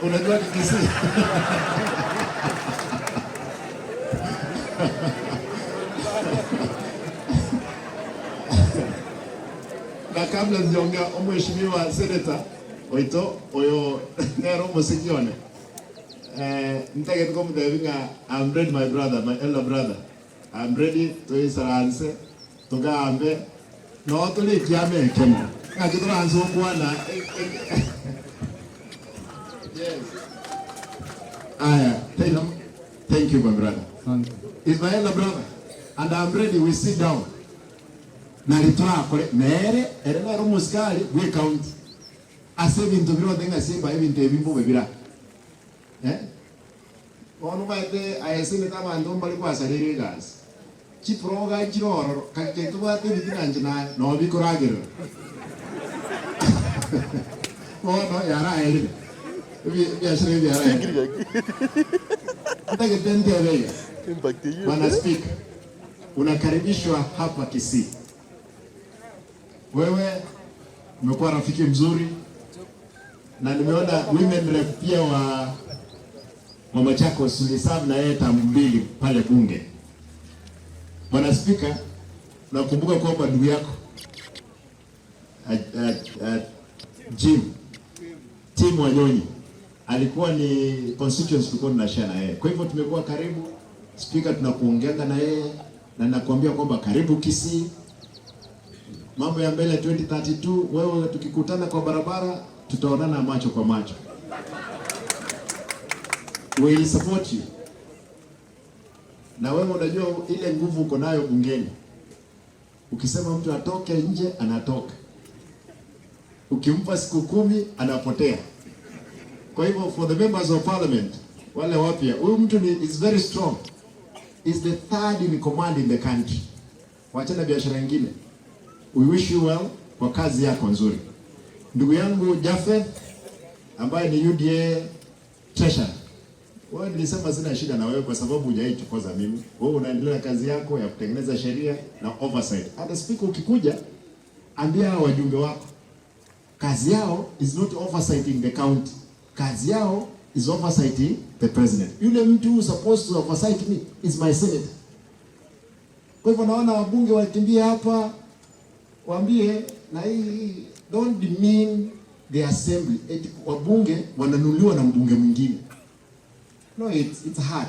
Unajua Kisii? Na kabla sijaongea, mheshimiwa senator oito oyo nero musikione nitake tuko mdevinga. I'm ready, my brother, my elder brother. I'm ready to isaranse tugambe no tuli kiame kemo ngakituranze bwana. Yes. Thank you, my brother. Thank you. Is my elder brother, and I'm ready. We sit down. Na litwa kore mere erena ro muskali we count ase bintu biro denga simba ebintu ebimbo bebira onu baite ayesene tama ndo mbali gwasareirie egasi chiproga chiroro kaketu bate bitinanje na no bikoragero ono yara ele biashara yara nataka tende wewe impact hiyo. Bwana Speaker, unakaribishwa hapa Kisii. Wewe umekuwa rafiki mzuri na nimeona women rep pia wa Mama Chakos uliserve na yeye tamu mbili pale bunge. Bwana Speaker, nakumbuka kwamba ndugu yako Tim Onyonka alikuwa ni constituency tulikuwa tunashare na yeye. Kwa hivyo tumekuwa karibu. Speaker, tunakuongeanga na yeye na nakwambia kwamba karibu Kisii. Mambo ya mbele 2032, wewe tukikutana kwa barabara tutaonana macho kwa macho. We will support you. Na wewe unajua ile nguvu uko nayo bungeni. Ukisema mtu atoke nje anatoka. Ukimpa siku 10 anapotea. Kwa hivyo for the members of parliament wale wapya, huyu mtu is very strong. Is the third in command in the country. Wachana biashara nyingine. We wish you well kwa kazi yako nzuri. Ndugu yangu Jafeth ambaye ni UDA treasurer. Wewe nilisema sina shida na wewe kwa sababu hujaichokoza mimi. Wewe unaendelea kazi yako ya kutengeneza sheria na oversight. Hata speaker ukikuja ambia wajumbe wako kazi yao is not oversighting the county. Kazi yao is oversighting the president. Yule mtu who supposed to oversight me is my senator. Kwa hivyo naona wabunge wakimbia hapa waambie na hii don't demean the assembly. Wabunge wananuliwa na mbunge mwingine. No, it's hard.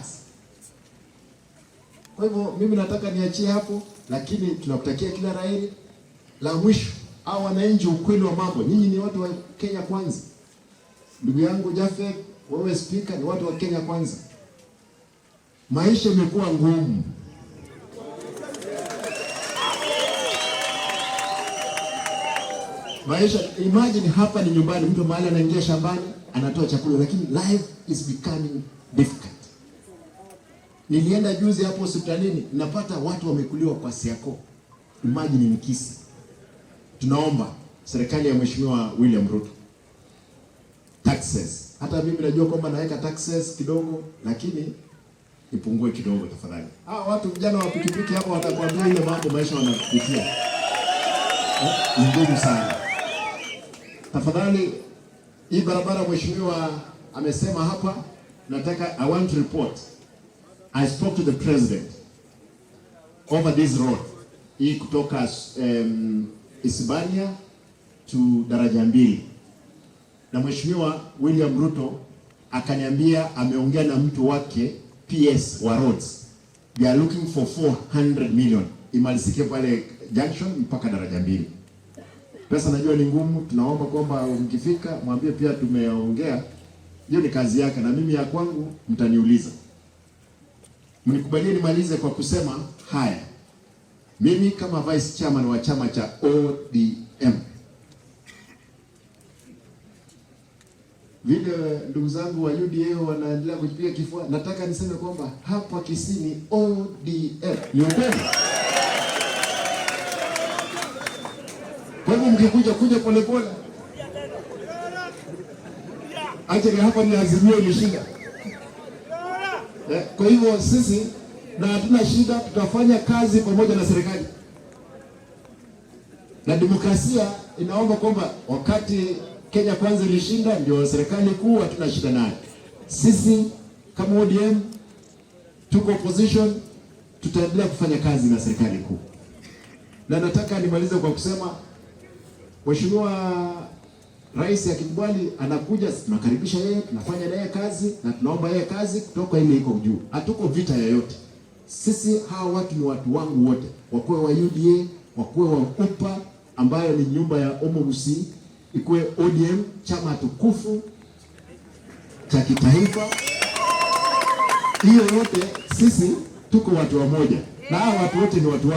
Kwa hivyo mimi nataka niachie hapo, lakini tunakutakia kila laheri. La mwisho, au wananchi, ukweli wa mambo, nyinyi ni watu wa Kenya kwanza. Ndugu yangu Jafeth, wewe speaker, ni watu wa Kenya kwanza. Maisha imekuwa ngumu. Maisha, imagine hapa ni nyumbani, mtu mahali anaingia shambani, anatoa chakula, lakini life is becoming difficult. Nilienda juzi hapo hospitalini, napata watu wamekuliwa kwa siako. Imagine ni kisi. Tunaomba serikali ya Mheshimiwa William Ruto, taxes. Hata mimi najua kwamba naweka taxes kidogo, lakini ipungue kidogo tafadhali. Watu vijana wa pikipiki hapo watakwambia ile mambo maisha wanapitia. Ni ngumu sana. Tafadhali hii barabara Mheshimiwa amesema hapa, nataka I want to report. I spoke to the president over this road. Hii kutoka Isibania to daraja mbili. Na Mheshimiwa William Ruto akaniambia ameongea na mtu wake PS wa roads. They are looking for 400 million. Imalizike pale junction mpaka daraja mbili. Pesa najua ni ngumu, tunaomba kwamba mkifika mwambie pia tumeongea. Hiyo ni kazi yake na mimi ya kwangu mtaniuliza. Mnikubalie nimalize kwa kusema haya. Mimi kama vice chairman wa chama cha ODM, vile ndugu zangu wa UDA wanaendelea kujipiga kifua, nataka niseme kwamba hapa Kisii ni ODM. Ni ukweli? Kwa hivyo mkikuja polepole. Acha hapa ni Azimio ilishinda. Kwa hivyo sisi na hatuna shida, tutafanya kazi pamoja na serikali. Na demokrasia inaomba kwamba wakati Kenya Kwanza ilishinda, ndio serikali kuu, hatuna shida nayo. Sisi kama ODM tuko opposition, tutaendelea kufanya kazi na serikali kuu. Na nataka nimalize kwa kusema Mheshimiwa Rais akikubali anakuja, tunakaribisha yeye, tunafanya naye kazi na tunaomba yeye kazi kutoka ile iko juu. Hatuko vita yoyote. Sisi hawa watu ni watu wangu wote. Wakuwe wa UDA, wakuwe wa UPA ambayo ni nyumba ya Omogusi, ikuwe ODM chama tukufu cha kitaifa. Hiyo yote sisi tuko watu wamoja. Na hawa watu wote ni watu wangu.